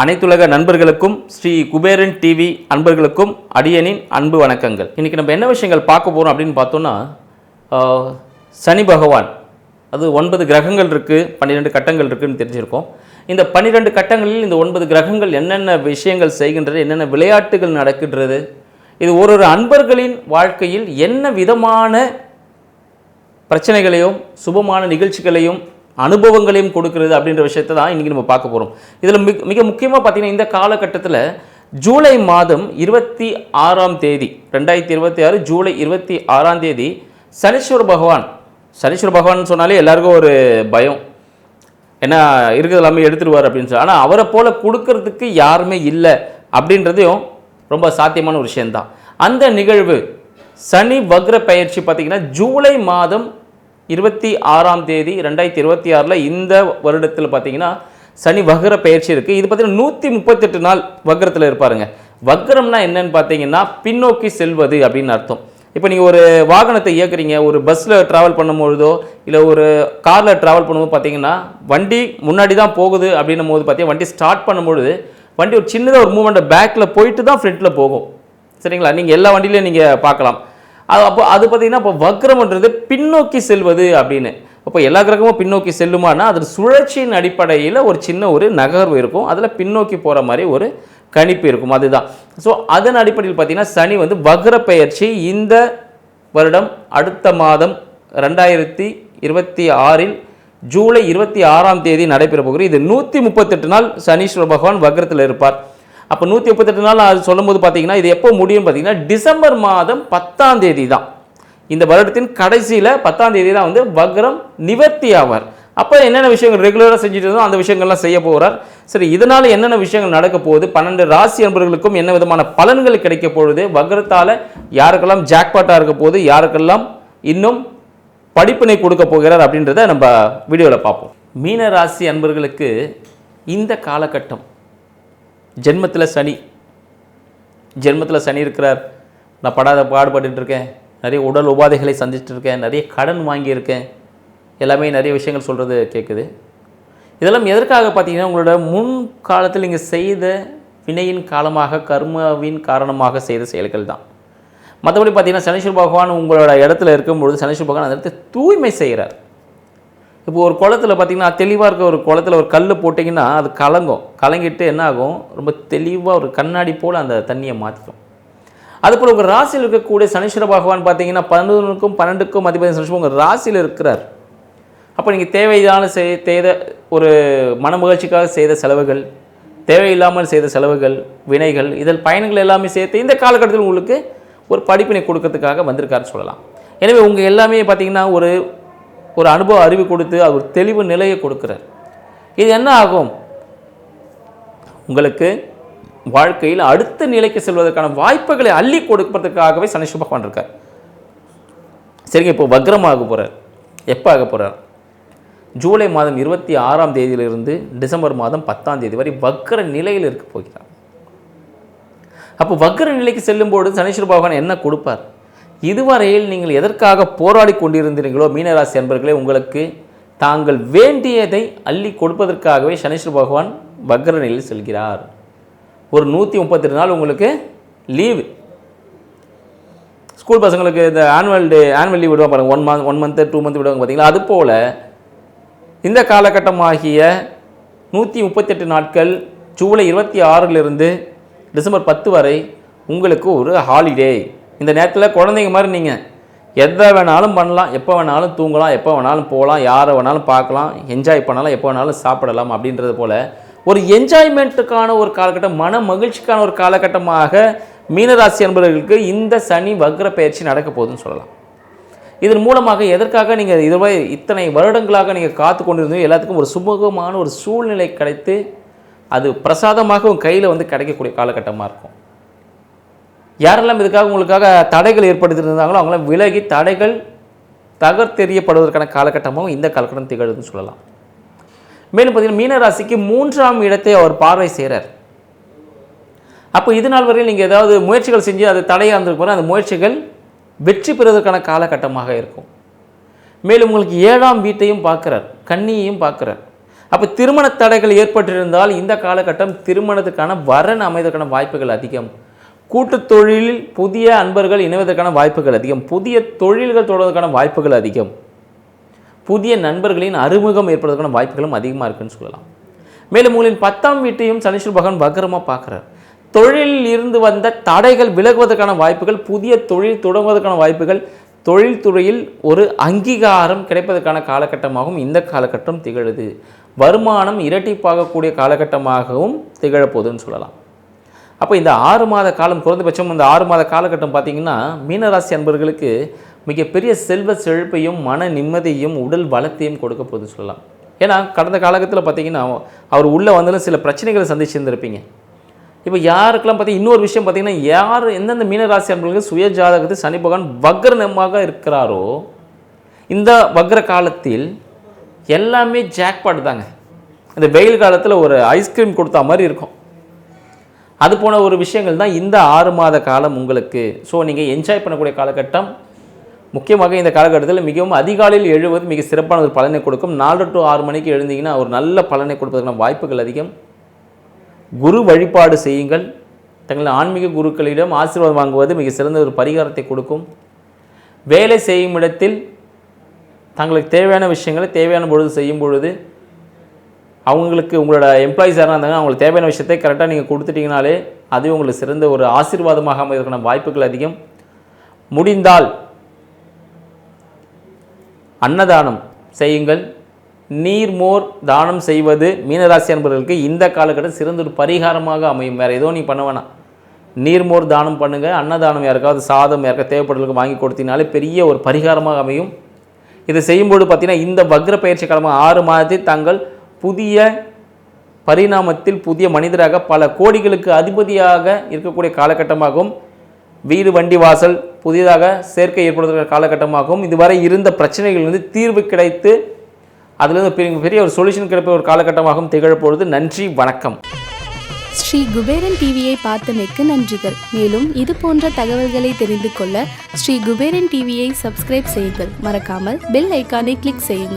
அனைத்துலக நண்பர்களுக்கும் ஸ்ரீ குபேரன் டிவி அன்பர்களுக்கும் அடியனின் அன்பு வணக்கங்கள். இன்றைக்கி நம்ம என்ன விஷயங்கள் பார்க்க போகிறோம் அப்படின்னு பார்த்தோன்னா, சனி பகவான், அது 9 கிரகங்கள் இருக்குது, 12 கட்டங்கள் இருக்குதுன்னு தெரிஞ்சிருக்கோம். இந்த 12 கட்டங்களில் இந்த 9 கிரகங்கள் என்னென்ன விஷயங்கள் செய்கின்றது, என்னென்ன விளையாட்டுகள் நடக்கின்றது, இது ஒரு அன்பர்களின் வாழ்க்கையில் என்ன விதமான பிரச்சனைகளையும் சுபமான நிகழ்ச்சிகளையும் அனுபவங்களையும் கொடுக்கிறது அப்படின்ற விஷயத்தை தான் இன்றைக்கி நம்ம பார்க்க போகிறோம். இதில் மிக முக்கியமாக பார்த்தீங்கன்னா, இந்த காலகட்டத்தில் ஜூலை மாதம் 26ஆம் தேதி 2026 ஜூலை 26ஆம் தேதி சனீஸ்வர பகவான் சொன்னாலே எல்லாருக்கும் ஒரு பயம், ஏன்னா இருக்கிறது எல்லாமே எடுத்துடுவார் அப்படின்னு சொல்லி. ஆனால் அவரை போல் கொடுக்கறதுக்கு யாருமே இல்லை அப்படின்றதையும் ரொம்ப சாத்தியமான ஒரு விஷயந்தான். அந்த நிகழ்வு சனி வக்ர பயிற்சி பார்த்திங்கன்னா ஜூலை மாதம் 26ஆம் தேதி 2026 இந்த வருடத்தில் பார்த்தீங்கன்னா சனி வக்ர பயிற்சி இருக்குது. இது பார்த்தீங்கன்னா 138 நாள் வக்ரத்தில் இருப்பாருங்க. வக்ரம்னா என்னன்னு பார்த்தீங்கன்னா பின்னோக்கி செல்வது அப்படின்னு அர்த்தம். இப்போ நீங்கள் ஒரு வாகனத்தை இயக்குறீங்க, ஒரு பஸ்ஸில் ட்ராவல் பண்ணும்பொழுதோ இல்லை ஒரு காரில் ட்ராவல் பண்ணும்போது பார்த்தீங்கன்னா வண்டி முன்னாடி தான் போகுது அப்படின்னும் போது பார்த்தீங்கன்னா வண்டி ஸ்டார்ட் பண்ணும்பொழுது வண்டி ஒரு சின்னதாக ஒரு மூவ்மெண்ட் பேக்கில் போயிட்டு தான் ஃப்ரண்ட்டில் போகும். சரிங்களா? நீங்கள் எல்லா வண்டியிலையும் நீங்கள் பார்க்கலாம். அப்போ அது பார்த்தீங்கன்னா இப்போ வக்ரம்ன்றது பின்னோக்கி செல்வது அப்படின்னு. அப்போ எல்லா கிரகமும் பின்னோக்கி செல்லுமானா அது சுழற்சியின் அடிப்படையில் ஒரு சின்ன ஒரு நகர்வு இருக்கும், அதில் பின்னோக்கி போகிற மாதிரி ஒரு கணிப்பு இருக்கும், அதுதான். ஸோ அதன் அடிப்படையில் பார்த்தீங்கன்னா சனி வக்ர பெயர்ச்சி இந்த வருடம் அடுத்த மாதம் 2026 ஜூலை 26ஆம் தேதி நடைபெற போகிறது. இது 138 நாள் சனீஸ்வர பகவான் வக்ரத்தில் இருப்பார். அப்போ 138 நாள் அது சொல்லும்போது பார்த்தீங்கன்னா இது எப்போ முடியும் பார்த்தீங்கன்னா டிசம்பர் மாதம் 10ஆம் தேதி தான். இந்த வருடத்தின் கடைசியில் 10ஆம் தேதி தான் வக்ரம் நிவர்த்தி ஆவார். அப்போ என்னென்ன விஷயங்கள் ரெகுலராக செஞ்சுட்டு இருந்தோம் அந்த விஷயங்கள்லாம் செய்ய போகிறார். சரி, இதனால் என்னென்ன விஷயங்கள் நடக்க போகுது, 12 ராசி அன்பர்களுக்கும் என்ன விதமான பலன்கள் கிடைக்க போகுது, வக்ரத்தால் யாருக்கெல்லாம் ஜாக்பாட்டாக இருக்க போகுது, யாருக்கெல்லாம் இன்னும் படிப்பினை கொடுக்க போகிறார் அப்படின்றத நம்ம வீடியோவில் பார்ப்போம். மீன ராசி அன்பர்களுக்கு இந்த காலகட்டம் ஜென்மத்தில் சனி இருக்கிறார். நான் பாடுபட்டுருக்கேன், நிறைய உடல் உபாதைகளை சந்திச்சுட்டு இருக்கேன், நிறைய கடன் வாங்கியிருக்கேன், எல்லாமே நிறைய விஷயங்கள் சொல்கிறது கேட்குது. இதெல்லாம் எதற்காக பார்த்தீங்கன்னா உங்களோட முன் காலத்தில் நீங்கள் செய்த வினையின் காலமாக கர்மாவின் காரணமாக செய்த செயல்கள் தான். மற்றபடி பார்த்தீங்கன்னா சனீஸ்வர பகவான் உங்களோட இடத்துல இருக்கும்பொழுது சனீஸ்வர பகவான் அந்த இடத்துல தூய்மை செய்கிறார். இப்போ ஒரு குளத்தில் பார்த்திங்கன்னா தெளிவாக இருக்க ஒரு குளத்தில் ஒரு கல் போட்டிங்கன்னா அது கலங்கிட்டு என்ன ஆகும், ரொம்ப தெளிவாக ஒரு கண்ணாடி போல் அந்த தண்ணியை மாற்றிக்கும். அதுபோல் உங்கள் ராசியில் இருக்கக்கூடிய சனீஸ்வர பகவான் பார்த்தீங்கன்னா 11க்கும் 12க்கும் அதிபதி சனீஸ்வரன் உங்கள் ராசியில் இருக்கிறார். அப்போ நீங்கள் தேவையான செய்த ஒரு மன மகிழ்ச்சிக்காக செய்த செலவுகள், தேவையில்லாமல் செய்த செலவுகள், வினைகள், இதில் பயணங்கள் எல்லாமே சேர்த்து இந்த காலகட்டத்தில் உங்களுக்கு ஒரு படிப்பினை கொடுக்கறதுக்காக வந்திருக்காருன்னு சொல்லலாம். எனவே உங்கள் எல்லாமே பார்த்திங்கன்னா ஒரு அனுபவ அறிவு கொடுத்து அது ஒரு தெளிவு நிலையை கொடுக்குறார். இது என்ன ஆகும், உங்களுக்கு வாழ்க்கையில் அடுத்த நிலைக்கு செல்வதற்கான வாய்ப்புகளை அள்ளி கொடுப்பதற்காகவே சனீஸ்வர பகவான் இருக்கார். சரிங்க, இப்போ வக்ரம் ஆக போகிறார். எப்போ ஆக போகிறார்? ஜூலை மாதம் 26ஆம் தேதியிலிருந்து டிசம்பர் மாதம் 10ஆம் தேதி வரை வக்ர நிலையில் இருக்க போகிறார். அப்போ வக்ர நிலைக்கு செல்லும்போது சனீஸ்வர பகவான் என்ன கொடுப்பார்? இதுவரையில் நீங்கள் எதற்காக போராடி கொண்டிருந்தீர்களோ மீனராசி அன்பர்களே, உங்களுக்கு தாங்கள் வேண்டியதை அள்ளி கொடுப்பதற்காகவே சனீஸ்வர பகவான் வக்ர நிலையில் செல்கிறார். ஒரு 132 நாள் உங்களுக்கு லீவு. ஸ்கூல் பசங்களுக்கு இந்த ஆனுவல் லீவ் விடுவாங்க பாருங்கள், 1 மந்த் 2 மந்த் விடுவாங்க பார்த்தீங்களா. அதுபோல் இந்த காலகட்டமாகிய 138 நாட்கள் ஜூலை 26 டிசம்பர் 10 வரை உங்களுக்கு ஒரு ஹாலிடே. இந்த நேரத்தில் குழந்தைங்க மாதிரி நீங்கள் எதை வேணாலும் பண்ணலாம், எப்போ வேணாலும் தூங்கலாம், எப்போ வேணாலும் போகலாம், யாரை வேணாலும் பார்க்கலாம், என்ஜாய் பண்ணலாம், எப்போ வேணாலும் சாப்பிடலாம். அப்படின்றது போல் ஒரு என்ஜாய்மெண்ட்டுக்கான ஒரு காலகட்டம், மன மகிழ்ச்சிக்கான ஒரு காலகட்டமாக மீனராசி அன்பர்களுக்கு இந்த சனி வக்ர பயிற்சி நடக்க போகுதுன்னு சொல்லலாம். இதன் மூலமாக எதற்காக நீங்கள் இதுவரை இத்தனை வருடங்களாக நீங்கள் காத்து கொண்டிருந்தோம் எல்லாத்துக்கும் ஒரு சுமூகமான ஒரு சூழ்நிலை கிடைத்து அது பிரசாதமாக உங்கள் கையில் கிடைக்கக்கூடிய காலகட்டமாக இருக்கும். யாரெல்லாம் இதுக்காக உங்களுக்காக தடைகள் ஏற்படுத்தி இருந்தாங்களோ அவங்களாம் விலகி தடைகள் தகர்த்தெறியப்படுவதற்கான காலகட்டமாகவும் இந்த காலகட்டம் திகழுதுன்னு சொல்லலாம். மேலும் பார்த்தீங்கன்னா மீனராசிக்கு 3ஆம் இடத்தை அவர் பார்வை செய்கிறார். அப்போ இது நாள் வரையில் நீங்கள் ஏதாவது முயற்சிகள் செஞ்சு அது தடையாக இருந்திருக்க போது அந்த முயற்சிகள் வெற்றி பெறுவதற்கான காலகட்டமாக இருக்கும். மேலும் உங்களுக்கு 7ஆம் வீட்டையும் பார்க்குறார், கன்னியையும் பார்க்குறார். அப்போ திருமண தடைகள் ஏற்பட்டிருந்தால் இந்த காலகட்டம் திருமணத்துக்கான வரன் அமைவதற்கான வாய்ப்புகள் அதிகம். கூட்டு தொழிலில் புதிய அன்பர்கள் இணைவதற்கான வாய்ப்புகள் அதிகம். புதிய தொழில்கள் தொடர்வதற்கான வாய்ப்புகள் அதிகம். புதிய நண்பர்களின் அறிமுகம் ஏற்படுவதற்கான வாய்ப்புகளும் அதிகமாக இருக்குன்னு சொல்லலாம். மேலும் உங்களின் 10ஆம் வீட்டையும் சனீஸ்வர பகவான் வக்ரமாக பார்க்குறார். தொழிலில் இருந்து வந்த தடைகள் விலகுவதற்கான வாய்ப்புகள், புதிய தொழில் தொடங்குவதற்கான வாய்ப்புகள், தொழில்துறையில் ஒரு அங்கீகாரம் கிடைப்பதற்கான காலகட்டமாகவும் இந்த காலகட்டம் திகழுது. வருமானம் இரட்டிப்பாகக்கூடிய காலகட்டமாகவும் திகழப்போகுதுன்னு சொல்லலாம். அப்போ இந்த 6 மாத காலம், குறைந்தபட்சம் இந்த 6 மாத காலகட்டம் பார்த்திங்கன்னா மீனராசி அன்பர்களுக்கு மிகப்பெரிய செல்வ செழிப்பையும் மன நிம்மதியையும் உடல் பலத்தையும் கொடுக்க போகுதுன்னு சொல்லலாம். ஏன்னா கடந்த காலகட்டத்தில் பார்த்திங்கன்னா அவர் உள்ளே வந்தாலும் சில பிரச்சனைகளை சந்திச்சிருந்திருப்பீங்க. இப்போ யாருக்கெல்லாம் பார்த்தீங்கன்னா இன்னொரு விஷயம் பார்த்திங்கன்னா, யார் எந்தெந்த மீனராசி அன்பர்களுக்கு சுய ஜாதகத்தில் சனி பகவான் வக்ரமாக இருக்கிறாரோ இந்த வக்ர காலத்தில் எல்லாமே ஜாக்பாட் தாங்க. இந்த வெயில் காலத்தில் ஒரு ஐஸ்கிரீம் கொடுத்தா மாதிரி இருக்கும். அது போன ஒரு விஷயங்கள் தான் இந்த 6 மாத காலம் உங்களுக்கு. ஸோ நீங்கள் என்ஜாய் பண்ணக்கூடிய காலகட்டம். முக்கியமாக இந்த காலகட்டத்தில் மிகவும் அதிகாலையில் எழுவது மிக சிறப்பான ஒரு பலனை கொடுக்கும். 4 to 6 மணிக்கு எழுந்தீங்கன்னா ஒரு நல்ல பலனை கொடுப்பதற்கான வாய்ப்புகள் அதிகம். குரு வழிபாடு செய்யுங்கள். தங்கள் ஆன்மீக குருக்களிடம் ஆசீர்வாதம் வாங்குவது மிக சிறந்த ஒரு பரிகாரத்தை கொடுக்கும். வேலை செய்யும் இடத்தில் தங்களுக்கு தேவையான விஷயங்களை தேவையான பொழுது செய்யும் பொழுது அவங்களுக்கு உங்களோட எம்ப்ளாயிஸ் யாராக இருந்தாங்க அவங்களுக்கு தேவையான விஷயத்தை கரெக்டாக நீங்கள் கொடுத்துட்டிங்கனாலே அதுவே உங்களுக்கு சிறந்த ஒரு ஆசீர்வாதமாக அமைவதற்கான வாய்ப்புகள் அதிகம். முடிந்தால் அன்னதானம் செய்யுங்கள். நீர்மோர் தானம் செய்வது மீனராசி அன்பர்களுக்கு இந்த காலகட்டம் சிறந்த ஒரு பரிகாரமாக அமையும். வேறு ஏதோ நீ பண்ண வேணாம், நீர்மோர் தானம் பண்ணுங்கள். அன்னதானம் யாருக்காவது சாதம் யாருக்காவது தேவைப்படுறதுக்கு வாங்கி கொடுத்தீங்கனாலே பெரிய ஒரு பரிகாரமாக அமையும். இதை செய்யும்போது பார்த்திங்கன்னா இந்த வக்ர பயிற்சி காலமாக 6 மாதத்தில் தாங்கள் புதிய பரிணாமத்தில் புதிய மனிதராக பல கோடிகளுக்கு அதிபதியாக இருக்கக்கூடிய காலகட்டமாகவும், வீடு வண்டி வாசல் புதிதாக சேர்க்கை ஏற்படுத்துகிற காலகட்டமாகவும், இதுவரை இருந்த பிரச்சனைகள் தீர்வு கிடைத்து அதிலிருந்து பெரிய ஒரு சொல்யூஷன் கிடைப்ப ஒரு காலகட்டமாகவும் திகழப்பொழுது. நன்றி, வணக்கம். ஸ்ரீ குபேரன் டிவியை பார்த்தமைக்கு நன்றிகள். மேலும் இது போன்ற தகவல்களை தெரிந்து கொள்ள ஸ்ரீ குபேரன் டிவியை சப்ஸ்கிரைப் செய்யுங்கள். மறக்காமல் பெல் ஐக்கானை கிளிக் செய்யுங்கள்.